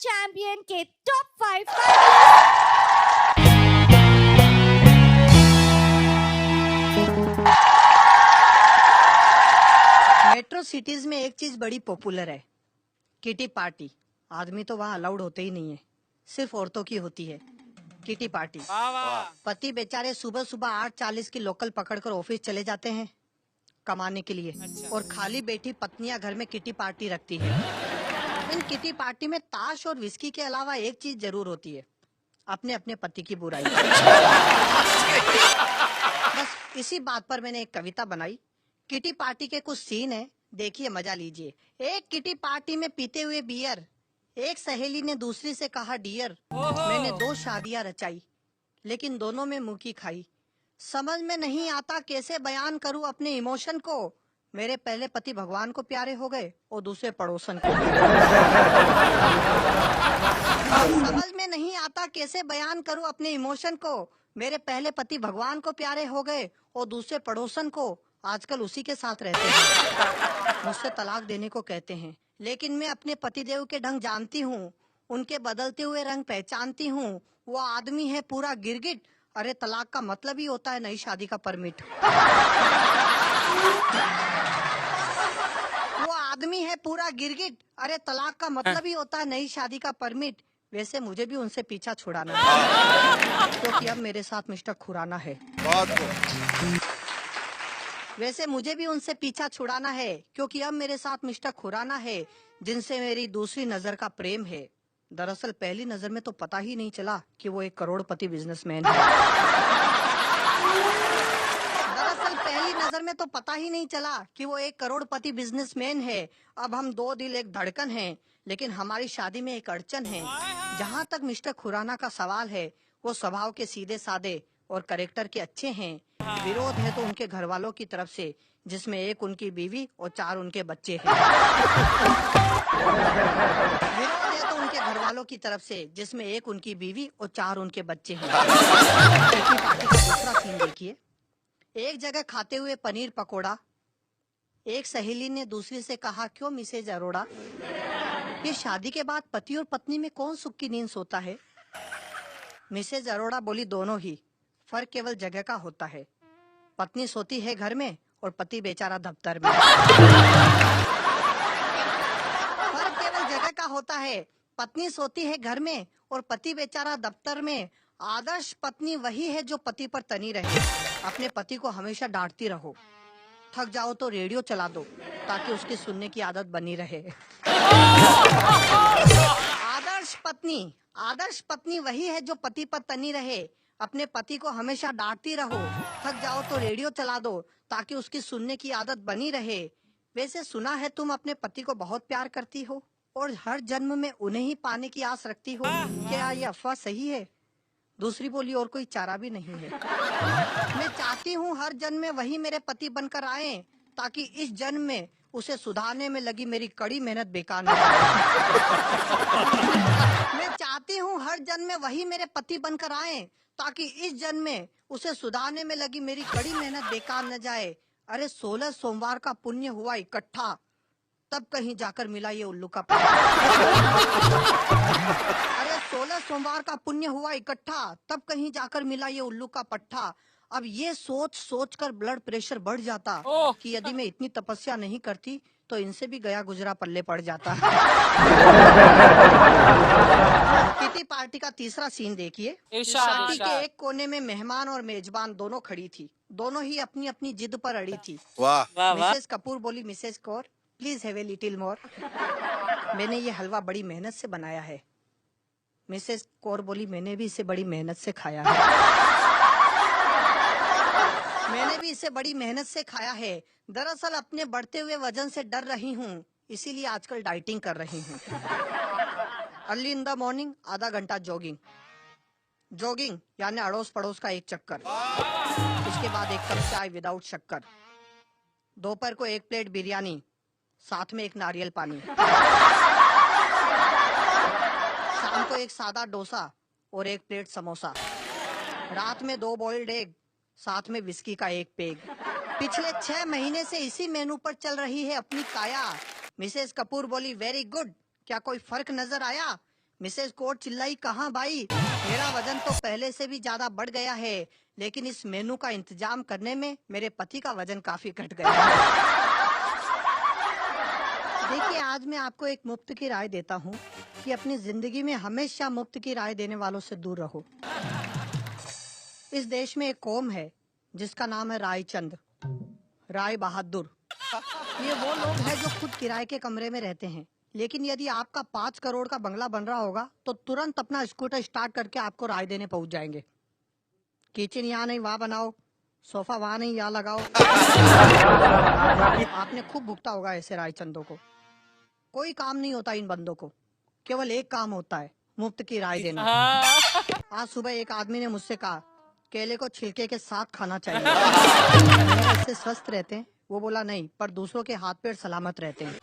Champion के top 5 metro cities में एक चीज बड़ी पॉपुलर है, किटी पार्टी। आदमी तो वहाँ अलाउड होते ही नहीं है, सिर्फ औरतों की होती है किटी पार्टी। पति बेचारे सुबह सुबह 8:40 की लोकल पकड़कर ऑफिस चले जाते हैं कमाने के लिए। और खाली बैठी पत्नियां घर में किटी पार्टी रखती है। इन किटी पार्टी में ताश और विस्की के अलावा एक चीज जरूर होती है, अपने अपने पति की बुराई। बस इसी बात पर मैंने एक कविता बनाई। किटी पार्टी के कुछ सीन है, देखिए मजा लीजिए। एक किटी पार्टी में पीते हुए बियर, एक सहेली ने दूसरी से कहा डियर, मैंने 2 शादियां रचाई लेकिन दोनों में मुंह की खाई। समझ में नहीं आता कैसे बयान करूं अपने इमोशन को, मेरे पहले पति भगवान को प्यारे हो गए और दूसरे पड़ोसन को। समझ में नहीं आता कैसे बयान करूं अपने इमोशन को, मेरे पहले पति भगवान को प्यारे हो गए और दूसरे पड़ोसन को आजकल उसी के साथ रहते हैं। मुझसे तलाक देने को कहते हैं, लेकिन मैं अपने पतिदेव के ढंग जानती हूँ, उनके बदलते हुए रंग पहचानती हूँ। वो आदमी है पूरा गिरगिट, अरे तलाक का मतलब ही होता है नई शादी का परमिट। वो आदमी है पूरा गिरगिट, अरे तलाक का मतलब ही होता है नई शादी का परमिट। वैसे मुझे भी उनसे पीछा छुड़ाना है, क्योंकि अब मेरे साथ मिस्टर खुराना है। वैसे मुझे भी उनसे पीछा छुड़ाना है, क्योंकि अब मेरे साथ मिस्टर खुराना है, जिनसे मेरी दूसरी नजर का प्रेम है। दरअसल पहली नजर में तो पता ही नहीं चला कि वो एक करोड़पति बिजनेसमैन है। दरअसल पहली नजर में तो पता ही नहीं चला कि वो एक करोड़पति बिजनेसमैन है। अब हम 2 दिल एक धड़कन हैं, लेकिन हमारी शादी में एक अड़चन है। जहाँ तक मिस्टर खुराना का सवाल है, वो स्वभाव के सीधे साधे और कैरेक्टर के अच्छे हैं। विरोध है तो उनके घर वालों की तरफ से, जिसमें एक उनकी बीवी और 4 उनके बच्चे हैं। विरोध है तो उनके घर वालों की तरफ से, जिसमें एक उनकी बीवी और 4 उनके बच्चे हैं। किटी पार्टी का दूसरा सीन देखिए। एक जगह खाते हुए पनीर पकोड़ा, एक सहेली ने दूसरी से कहा, क्यों मिसेज अरोड़ा, ये शादी के बाद पति और पत्नी में कौन सुख की नींद सोता है? मिसेज अरोड़ा बोली, दोनों ही, फर्क केवल जगह का होता है। पत्नी सोती है घर में और पति बेचारा दफ्तर में। फर्क केवल जगह का होता है, पत्नी सोती है घर में और पति बेचारा दफ्तर में। आदर्श पत्नी वही है जो पति पर तनी रहे, अपने पति को हमेशा डांटती रहो। थक जाओ तो रेडियो चला दो ताकि उसकी सुनने की आदत बनी रहे। आदर्श पत्नी वही है जो पति पर तनी रहे, अपने पति को हमेशा डांटती रहो। थक जाओ तो रेडियो चला दो ताकि उसकी सुनने की आदत बनी रहे। वैसे सुना है तुम अपने पति को बहुत प्यार करती हो और हर जन्म में उन्हें ही पाने की आस रखती हो, क्या ये अफवाह सही है? दूसरी बोली, और कोई चारा भी नहीं है। मैं चाहती हूँ हर जन्म में वही मेरे पति बनकर आए, ताकि इस जन्म में उसे सुधारने में लगी मेरी कड़ी मेहनत बेकार न जाए। मैं चाहती हूँ हर जन्म में वही मेरे पति बनकर आए, ताकि इस जन्म में उसे सुधारने में लगी मेरी कड़ी मेहनत बेकार न जाए। अरे 16 सोमवार का पुण्य हुआ इकट्ठा, तब कहीं जाकर मिला ये उल्लू का पट्टा। अरे 16 सोमवार का पुण्य हुआ इकट्ठा, तब कहीं जाकर मिला ये उल्लू का पट्टा। अब ये सोच कर ब्लड प्रेशर बढ़ जाता कि यदि मैं इतनी तपस्या नहीं करती तो इनसे भी गया गुजरा पल्ले पड़ जाता। किटी पार्टी का तीसरा सीन देखिए। पार्टी के एक कोने में मेहमान और मेजबान दोनों खड़ी थी। दोनों ही अपनी अपनी जिद पर अड़ी थी। मिसेस कपूर बोली, Mrs Kaur please have a little more, मैंने ये हलवा बड़ी मेहनत से बनाया है। मिसेस कौर बोली, मैंने भी इसे बड़ी मेहनत से खाया है। मैंने भी इसे बड़ी मेहनत से खाया है। दरअसल अपने बढ़ते हुए वजन से डर रही हूँ, इसीलिए आजकल डाइटिंग कर रही हूँ। अर्ली इन द मॉर्निंग आधा घंटा जॉगिंग यानी अड़ोस पड़ोस का एक चक्कर। इसके बाद एक कप चाय विदाउट शक्कर। दोपहर को 1 प्लेट बिरयानी, साथ में एक नारियल पानी। शाम को एक सादा डोसा और 1 प्लेट समोसा। रात में 2 बॉइल्ड एग, साथ में विस्की का 1 पेग। पिछले 6 महीने से इसी मेनू पर चल रही है अपनी काया। मिसेस कपूर बोली, वेरी गुड, क्या कोई फर्क नजर आया? मिसेस कोट चिल्लाई, कहाँ भाई, मेरा वजन तो पहले से भी ज्यादा बढ़ गया है, लेकिन इस मेनू का इंतजाम करने में मेरे पति का वजन काफी घट गया है। देखिए, आज मैं आपको एक मुफ्त की राय देता हूँ कि अपनी जिंदगी में हमेशा मुफ्त की राय देने वालों से दूर रहो। इस देश में एक कौम है जिसका नाम है रायचंद, राय बहादुर। ये वो लोग हैं जो खुद किराए के कमरे में रहते हैं, लेकिन यदि आपका 5 करोड़ का बंगला बन रहा होगा तो तुरंत अपना स्कूटर स्टार्ट करके आपको राय देने पहुंच जाएंगे। किचन यहाँ नहीं वहाँ बनाओ, सोफा वहाँ नहीं यहाँ लगाओ। आपने खूब भुगता होगा ऐसे रायचंदों को। कोई काम नहीं होता इन बंदों को, केवल एक काम होता है, मुफ्त की राय देना। आज सुबह एक आदमी ने मुझसे कहा, केले को छिलके के साथ खाना चाहिए। मैंने कहा, इससे स्वस्थ रहते हैं। वो बोला नहीं, पर दूसरों के हाथ पैर सलामत रहते हैं।